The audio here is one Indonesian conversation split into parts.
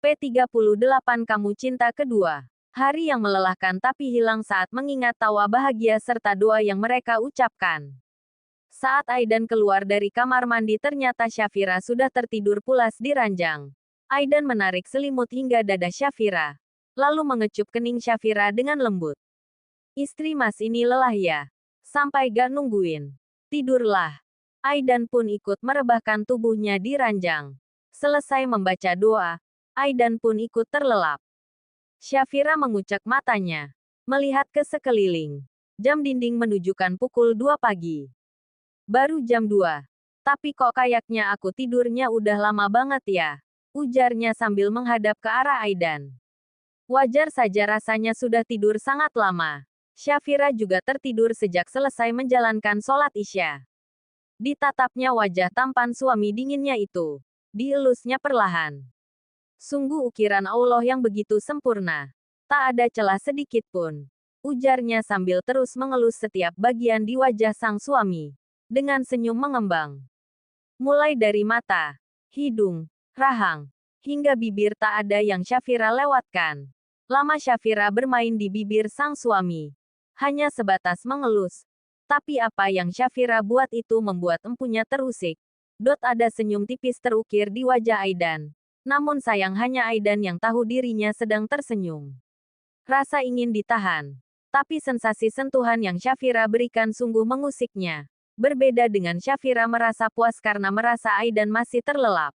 P38 Kamu Cinta Kedua. Hari yang melelahkan tapi hilang saat mengingat tawa bahagia serta doa yang mereka ucapkan. Saat Aidan keluar dari kamar mandi ternyata Shafira sudah tertidur pulas di ranjang. Aidan menarik selimut hingga dada Shafira. Lalu mengecup kening Shafira dengan lembut. Istri Mas ini lelah ya. Sampai gak nungguin. Tidurlah. Aidan pun ikut merebahkan tubuhnya di ranjang. Selesai membaca doa, Aidan pun ikut terlelap. Shafira mengucek matanya. Melihat ke sekeliling. Jam dinding menunjukkan pukul 2 pagi. Baru jam 2. Tapi kok kayaknya aku tidurnya udah lama banget ya. Ujarnya sambil menghadap ke arah Aidan. Wajar saja rasanya sudah tidur sangat lama. Shafira juga tertidur sejak selesai menjalankan sholat Isya. Ditatapnya wajah tampan suami dinginnya itu. Dielusnya perlahan. Sungguh ukiran Allah yang begitu sempurna. Tak ada celah sedikit pun. Ujarnya sambil terus mengelus setiap bagian di wajah sang suami. Dengan senyum mengembang. Mulai dari mata, hidung, rahang, hingga bibir tak ada yang Shafira lewatkan. Lama Shafira bermain di bibir sang suami. Hanya sebatas mengelus. Tapi apa yang Shafira buat itu membuat empunya terusik. Ada senyum tipis terukir di wajah Aidan. Namun sayang hanya Aidan yang tahu dirinya sedang tersenyum. Rasa ingin ditahan. Tapi sensasi sentuhan yang Shafira berikan sungguh mengusiknya. Berbeda dengan Shafira merasa puas karena merasa Aidan masih terlelap.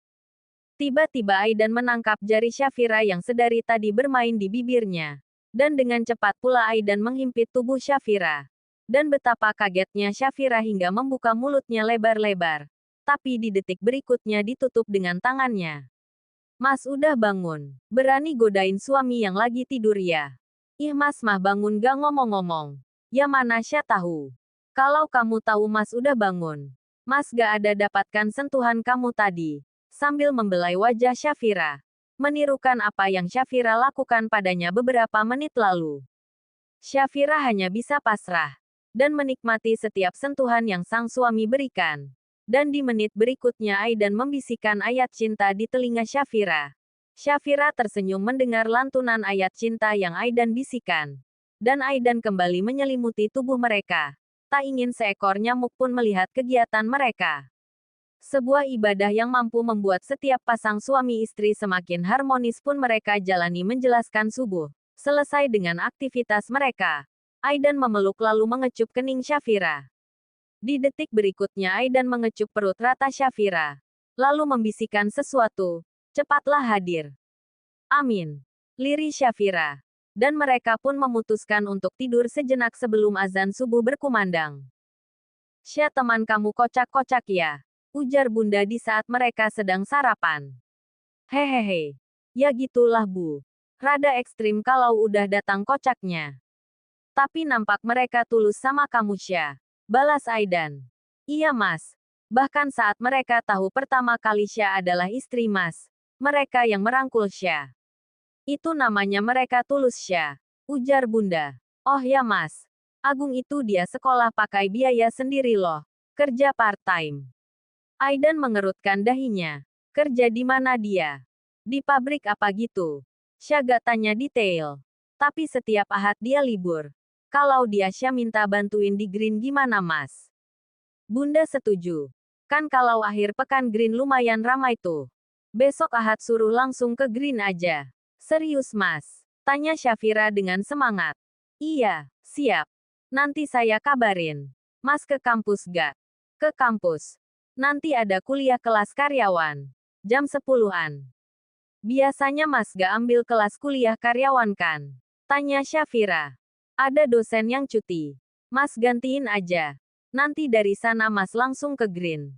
Tiba-tiba Aidan menangkap jari Shafira yang sedari tadi bermain di bibirnya. Dan dengan cepat pula Aidan menghimpit tubuh Shafira. Dan betapa kagetnya Shafira hingga membuka mulutnya lebar-lebar. Tapi di detik berikutnya ditutup dengan tangannya. Mas udah bangun. Berani godain suami yang lagi tidur ya. Ih mas mah bangun gak ngomong-ngomong. Ya mana Sya tahu. Kalau kamu tahu mas udah bangun. Mas gak ada dapatkan sentuhan kamu tadi. Sambil membelai wajah Shafira. Menirukan apa yang Shafira lakukan padanya beberapa menit lalu. Shafira hanya bisa pasrah. Dan menikmati setiap sentuhan yang sang suami berikan. Dan di menit berikutnya Aidan membisikkan ayat cinta di telinga Shafira. Shafira tersenyum mendengar lantunan ayat cinta yang Aidan bisikan. Dan Aidan kembali menyelimuti tubuh mereka. Tak ingin seekor nyamuk pun melihat kegiatan mereka. Sebuah ibadah yang mampu membuat setiap pasang suami istri semakin harmonis pun mereka jalani menjelaskan subuh. Selesai dengan aktivitas mereka. Aidan memeluk lalu mengecup kening Shafira. Di detik berikutnya Aidan mengecup perut rata Shafira. Lalu membisikkan sesuatu. Cepatlah hadir. Amin. Lirih Shafira. Dan mereka pun memutuskan untuk tidur sejenak sebelum azan subuh berkumandang. Sya teman kamu kocak-kocak ya. Ujar bunda di saat mereka sedang sarapan. Hehehe. Ya gitulah bu. Rada ekstrim kalau udah datang kocaknya. Tapi nampak mereka tulus sama kamu Sya. Balas Aidan. Iya mas. Bahkan saat mereka tahu pertama kali Sya adalah istri mas. Mereka yang merangkul Sya. Itu namanya mereka tulus Sya. Ujar bunda. Oh ya mas. Agung itu dia sekolah pakai biaya sendiri loh. Kerja part-time. Aidan mengerutkan dahinya. Kerja di mana dia? Di pabrik apa gitu? Sya gak tanya detail. Tapi setiap ahad dia libur. Kalau dia Sya minta bantuin di Green gimana mas? Bunda setuju. Kan kalau akhir pekan Green lumayan ramai tuh. Besok ahad suruh langsung ke Green aja. Serius mas? Tanya Shafira dengan semangat. Iya, siap. Nanti saya kabarin. Mas ke kampus gak? Ke kampus. Nanti ada kuliah kelas karyawan. Jam 10-an. Biasanya mas gak ambil kelas kuliah karyawan kan? Tanya Shafira. Ada dosen yang cuti. Mas gantiin aja. Nanti dari sana mas langsung ke Green.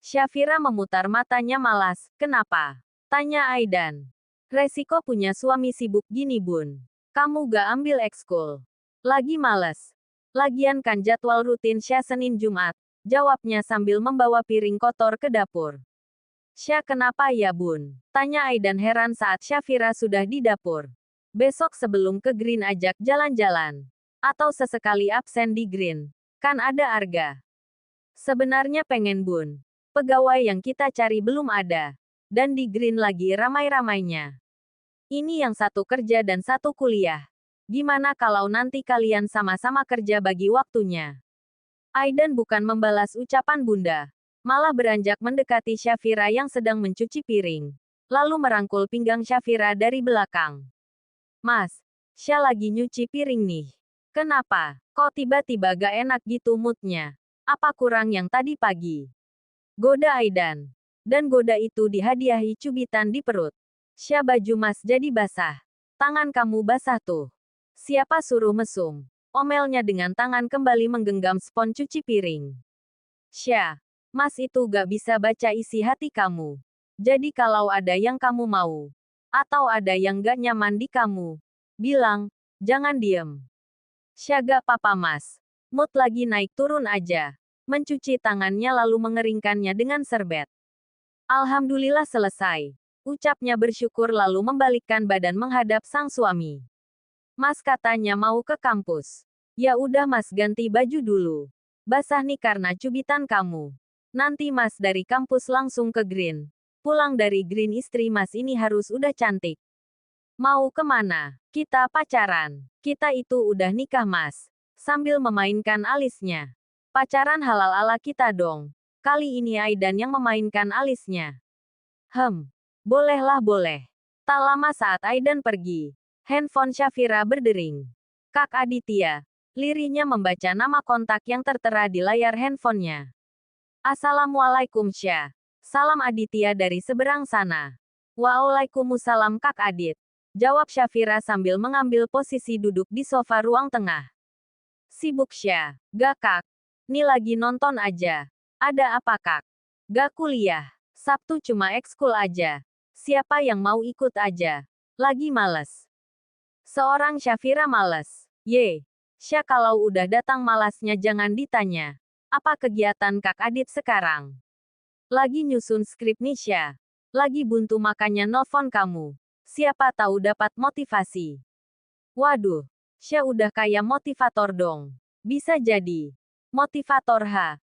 Shafira memutar matanya malas. Kenapa? Tanya Aidan. Resiko punya suami sibuk gini bun. Kamu gak ambil ekskul. Lagi males. Lagian kan jadwal rutin Sya Senin Jumat. Jawabnya sambil membawa piring kotor ke dapur. Sya kenapa ya bun? Tanya Aidan heran saat Shafira sudah di dapur. Besok sebelum ke Green ajak jalan-jalan. Atau sesekali absen di Green. Kan ada Arga. Sebenarnya pengen bun. Pegawai yang kita cari belum ada. Dan di Green lagi ramai-ramainya. Ini yang satu kerja dan satu kuliah. Gimana kalau nanti kalian sama-sama kerja bagi waktunya? Aidan bukan membalas ucapan Bunda. Malah beranjak mendekati Syafira yang sedang mencuci piring. Lalu merangkul pinggang Syafira dari belakang. Mas, Sya lagi nyuci piring nih. Kenapa? Kok tiba-tiba gak enak gitu moodnya? Apa kurang yang tadi pagi? Goda Aidan. Dan goda itu dihadiahi cubitan di perut. Sya baju Mas jadi basah. Tangan kamu basah tuh. Siapa suruh mesum? Omelnya dengan tangan kembali menggenggam spons cuci piring. Sya, Mas itu gak bisa baca isi hati kamu. Jadi kalau ada yang kamu mau, atau ada yang gak nyaman di kamu, bilang, jangan diem. Sya gak apa-apa Mas. Mood lagi naik turun aja. Mencuci tangannya lalu mengeringkannya dengan serbet. Alhamdulillah selesai. Ucapnya bersyukur lalu membalikkan badan menghadap sang suami. Mas katanya mau ke kampus. Ya udah Mas ganti baju dulu. Basah nih karena cubitan kamu. Nanti Mas dari kampus langsung ke Green. Pulang dari Green istri Mas ini harus udah cantik. Mau kemana? Kita pacaran. Kita itu udah nikah Mas. Sambil memainkan alisnya. Pacaran halal ala kita dong. Kali ini Aidan yang memainkan alisnya. Bolehlah boleh. Tak lama saat Aidan pergi, handphone Syafira berdering. Kak Aditya. Lirihnya membaca nama kontak yang tertera di layar handphonenya. Assalamualaikum Syah. Salam Aditya dari seberang sana. Waalaikumsalam Kak Adit. Jawab Syafira sambil mengambil posisi duduk di sofa ruang tengah. Sibuk Syah. Gak Kak. Nih lagi nonton aja. Ada apa Kak? Gak kuliah. Sabtu cuma ekskul aja. Siapa yang mau ikut aja? Lagi males. Seorang Syafira males. Syah kalau udah datang malasnya jangan ditanya. Apa kegiatan Kak Adit sekarang? Lagi nyusun skrip nih Syah. Lagi buntu makanya nelfon kamu. Siapa tahu dapat motivasi. Waduh, Syah udah kayak motivator dong. Bisa jadi. Motivator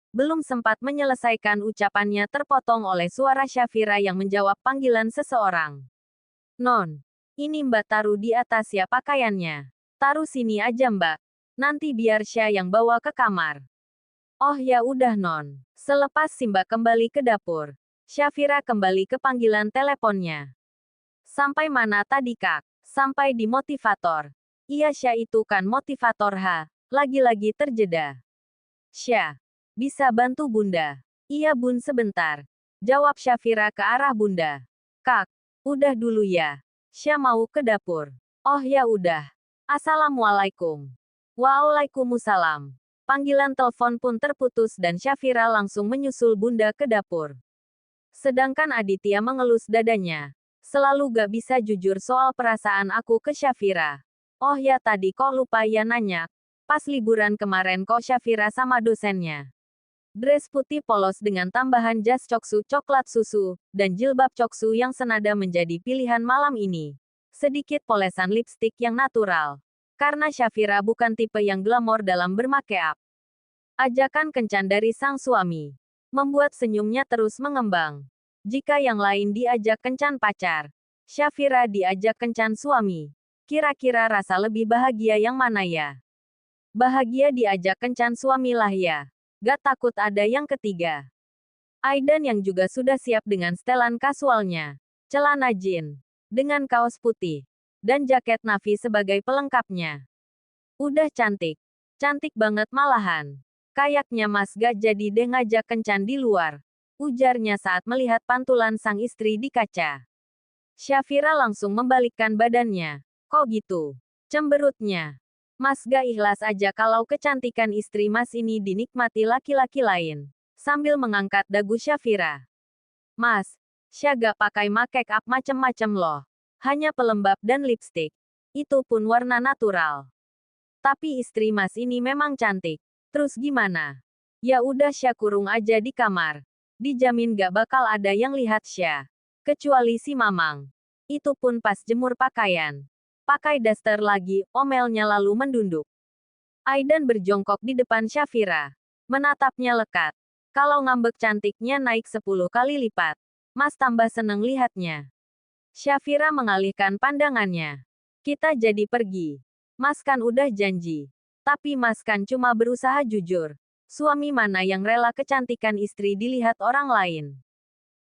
Belum sempat menyelesaikan ucapannya terpotong oleh suara Syafira yang menjawab panggilan seseorang. Non, ini Mbak taruh di atas ya pakaiannya. Taruh sini aja Mbak. Nanti biar Syah yang bawa ke kamar. Oh ya udah Non. Selepas si Mbak kembali ke dapur, Syafira kembali ke panggilan teleponnya. Sampai mana tadi Kak? Sampai di motivator. Iya Syah itu kan motivator Lagi-lagi terjeda. Syah, bisa bantu Bunda? Iya Bun sebentar. Jawab Syafira ke arah Bunda. Kak, udah dulu ya. Syah mau ke dapur. Oh ya udah. Assalamualaikum. Waalaikumsalam. Panggilan telepon pun terputus dan Syafira langsung menyusul Bunda ke dapur. Sedangkan Aditya mengelus dadanya. Selalu gak bisa jujur soal perasaan aku ke Syafira. Oh ya tadi kok lupa ya nanya. Pas liburan kemarin kok Syafira sama dosennya. Dress putih polos dengan tambahan jas coksu coklat susu, dan jilbab coksu yang senada menjadi pilihan malam ini. Sedikit polesan lipstik yang natural. Karena Syafira bukan tipe yang glamor dalam bermakeup. Ajakan kencan dari sang suami membuat senyumnya terus mengembang. Jika yang lain diajak kencan pacar, Syafira diajak kencan suami. Kira-kira rasa lebih bahagia yang mana ya? Bahagia diajak kencan suami lah ya. Gak takut ada yang ketiga. Aidan yang juga sudah siap dengan setelan kasualnya. Celana jeans dengan kaos putih. Dan jaket navy sebagai pelengkapnya. Udah cantik. Cantik banget malahan. Kayaknya Mas gak jadi deh ngajak kencan di luar. Ujarnya saat melihat pantulan sang istri di kaca. Syafira langsung membalikkan badannya. Kok gitu? Cemberutnya. Mas gak ikhlas aja kalau kecantikan istri Mas ini dinikmati laki-laki lain. Sambil mengangkat dagu Syafira. Mas, Syah gak pakai make-up macem-macem loh. Hanya pelembab dan lipstik. Itu pun warna natural. Tapi istri Mas ini memang cantik. Terus gimana? Ya udah Syah kurung aja di kamar. Dijamin gak bakal ada yang lihat Syah. Kecuali si Mamang. Itu pun pas jemur pakaian. Pakai daster lagi, omelnya lalu mendunduk. Aidan berjongkok di depan Syafira. Menatapnya lekat. Kalau ngambek cantiknya naik 10 kali lipat. Mas tambah seneng lihatnya. Syafira mengalihkan pandangannya. Kita jadi pergi. Mas kan udah janji. Tapi Mas kan cuma berusaha jujur. Suami mana yang rela kecantikan istri dilihat orang lain?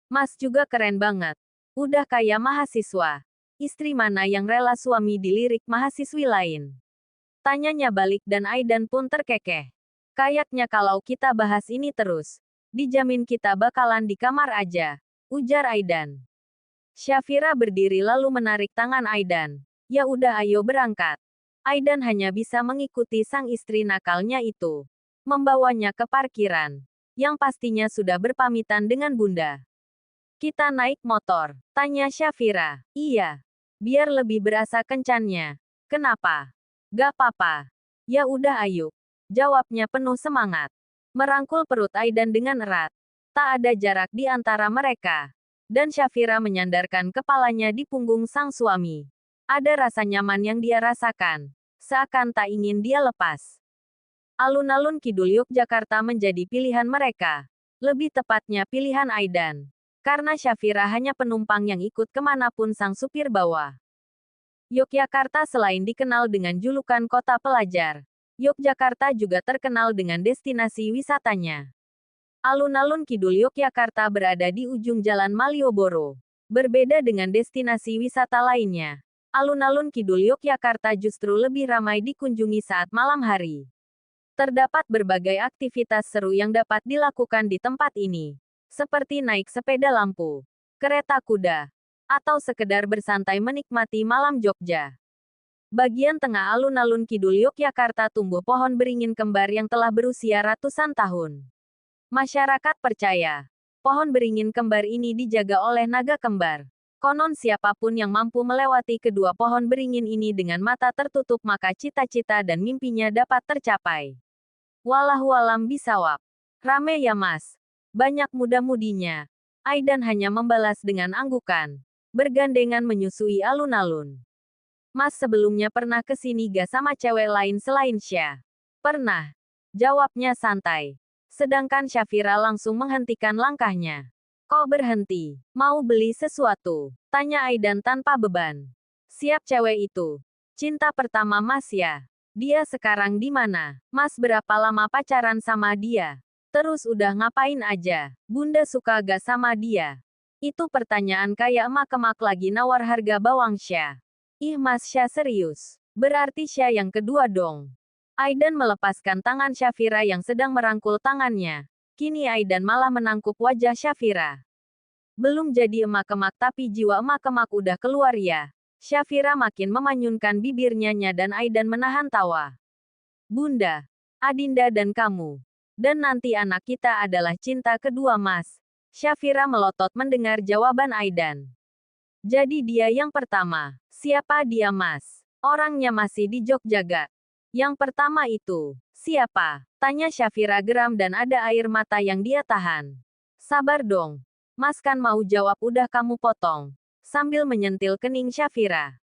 Mas juga keren banget. Udah kayak mahasiswa. Istri mana yang rela suami dilirik mahasiswi lain? Tanyanya balik dan Aidan pun terkekeh. Kayaknya kalau kita bahas ini terus, dijamin kita bakalan di kamar aja, ujar Aidan. Syafira berdiri lalu menarik tangan Aidan. Ya udah ayo berangkat. Aidan hanya bisa mengikuti sang istri nakalnya itu. Membawanya ke parkiran. Yang pastinya sudah berpamitan dengan bunda. Kita naik motor, tanya Syafira. Iya. Biar lebih berasa kencannya. Kenapa? Gak apa-apa. Ya udah ayo. Jawabnya penuh semangat. Merangkul perut Aidan dengan erat. Tak ada jarak di antara mereka. Dan Syafira menyandarkan kepalanya di punggung sang suami. Ada rasa nyaman yang dia rasakan. Seakan tak ingin dia lepas. Alun-alun Kidul Yogyakarta menjadi pilihan mereka. Lebih tepatnya pilihan Aidan. Karena Syafira hanya penumpang yang ikut kemanapun sang supir bawa. Yogyakarta selain dikenal dengan julukan kota pelajar, Yogyakarta juga terkenal dengan destinasi wisatanya. Alun-alun Kidul Yogyakarta berada di ujung Jalan Malioboro. Berbeda dengan destinasi wisata lainnya, alun-alun Kidul Yogyakarta justru lebih ramai dikunjungi saat malam hari. Terdapat berbagai aktivitas seru yang dapat dilakukan di tempat ini, seperti naik sepeda lampu, kereta kuda, atau sekedar bersantai menikmati malam Jogja. Bagian tengah alun-alun Kidul Yogyakarta tumbuh pohon beringin kembar yang telah berusia ratusan tahun. Masyarakat percaya, pohon beringin kembar ini dijaga oleh naga kembar. Konon siapapun yang mampu melewati kedua pohon beringin ini dengan mata tertutup maka cita-cita dan mimpinya dapat tercapai. Wallahualam bisawab. Rame ya mas. Banyak muda-mudinya. Aidan hanya membalas dengan anggukan. Bergandengan menyusui alun-alun. Mas sebelumnya pernah kesini gak sama cewek lain selain Syah? Pernah. Jawabnya santai. Sedangkan Syafira langsung menghentikan langkahnya. Kok berhenti? Mau beli sesuatu? Tanya Aidan tanpa beban. Siap cewek itu. Cinta pertama Mas ya. Dia sekarang di mana? Mas berapa lama pacaran sama dia? Terus udah ngapain aja? Bunda suka gak sama dia? Itu pertanyaan kayak emak-emak lagi nawar harga bawang Syah. Ih Mas Syah serius. Berarti Syah yang kedua dong. Aidan melepaskan tangan Syafira yang sedang merangkul tangannya. Kini Aidan malah menangkup wajah Syafira. Belum jadi emak-emak tapi jiwa emak-emak udah keluar ya. Syafira makin memanyunkan bibirnya dan Aidan menahan tawa. Bunda, Adinda dan kamu. Dan nanti anak kita adalah cinta kedua Mas. Syafira melotot mendengar jawaban Aidan. Jadi dia yang pertama. Siapa dia Mas? Orangnya masih di Jogja. Yang pertama itu, siapa? Tanya Syafira geram dan ada air mata yang dia tahan. Sabar dong. Mas kan mau jawab udah kamu potong. Sambil menyentil kening Syafira.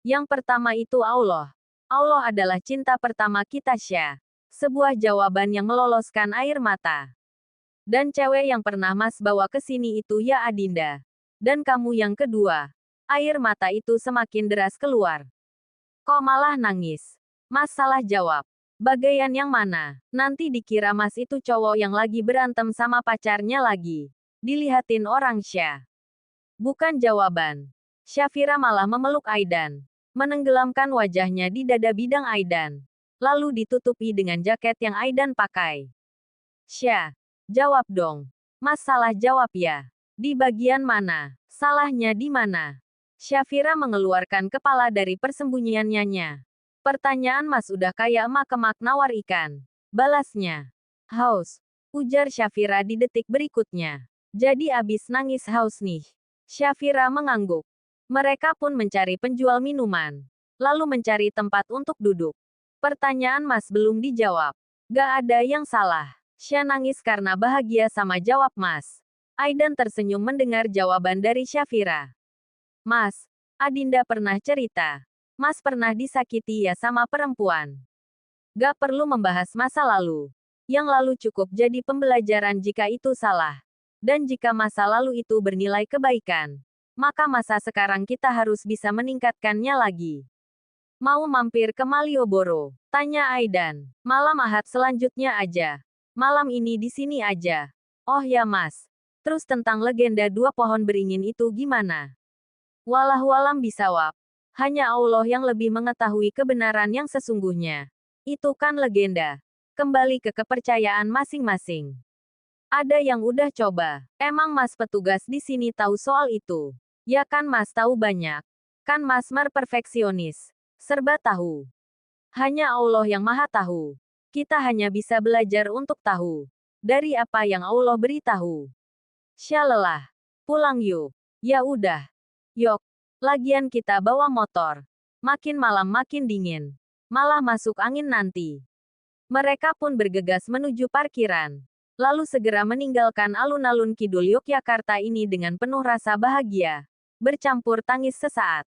Yang pertama itu Allah. Allah adalah cinta pertama kita Syah. Sebuah jawaban yang meloloskan air mata. Dan cewek yang pernah Mas bawa ke sini itu ya Adinda. Dan kamu yang kedua. Air mata itu semakin deras keluar. Kok malah nangis? Mas salah jawab. Bagaian yang mana? Nanti dikira Mas itu cowok yang lagi berantem sama pacarnya lagi. Dilihatin orang Syah. Bukan jawaban. Syafira malah memeluk Aidan. Menenggelamkan wajahnya di dada bidang Aidan. Lalu ditutupi dengan jaket yang Aidan pakai. Syah. Jawab dong. Mas salah jawab ya. Di bagian mana? Salahnya di mana? Syafira mengeluarkan kepala dari persembunyiannya. Pertanyaan Mas udah kayak emak-emak nawar ikan. Balasnya. Haus. Ujar Syafira di detik berikutnya. Jadi abis nangis haus nih. Syafira mengangguk. Mereka pun mencari penjual minuman. Lalu mencari tempat untuk duduk. Pertanyaan Mas belum dijawab. Gak ada yang salah. Syah nangis karena bahagia sama jawab Mas. Aidan tersenyum mendengar jawaban dari Syafira. Mas, Adinda pernah cerita. Mas pernah disakiti ya sama perempuan. Gak perlu membahas masa lalu. Yang lalu cukup jadi pembelajaran jika itu salah. Dan jika masa lalu itu bernilai kebaikan, maka masa sekarang kita harus bisa meningkatkannya lagi. Mau mampir ke Malioboro? Tanya Aidan. Malam Ahad selanjutnya aja. Malam ini di sini aja. Oh ya mas. Terus tentang legenda dua pohon beringin itu gimana? Wallahualam bisawab. Hanya Allah yang lebih mengetahui kebenaran yang sesungguhnya. Itu kan legenda. Kembali ke kepercayaan masing-masing. Ada yang udah coba. Emang mas petugas di sini tahu soal itu? Ya kan mas tahu banyak. Kan mas perfeksionis. Serba tahu. Hanya Allah yang maha tahu. Kita hanya bisa belajar untuk tahu. Dari apa yang Allah beritahu. Syalelah. Pulang yuk. Ya udah. Yok. Lagian kita bawa motor. Makin malam makin dingin. Malah masuk angin nanti. Mereka pun bergegas menuju parkiran. Lalu segera meninggalkan alun-alun kidul Yogyakarta ini dengan penuh rasa bahagia. Bercampur tangis sesaat.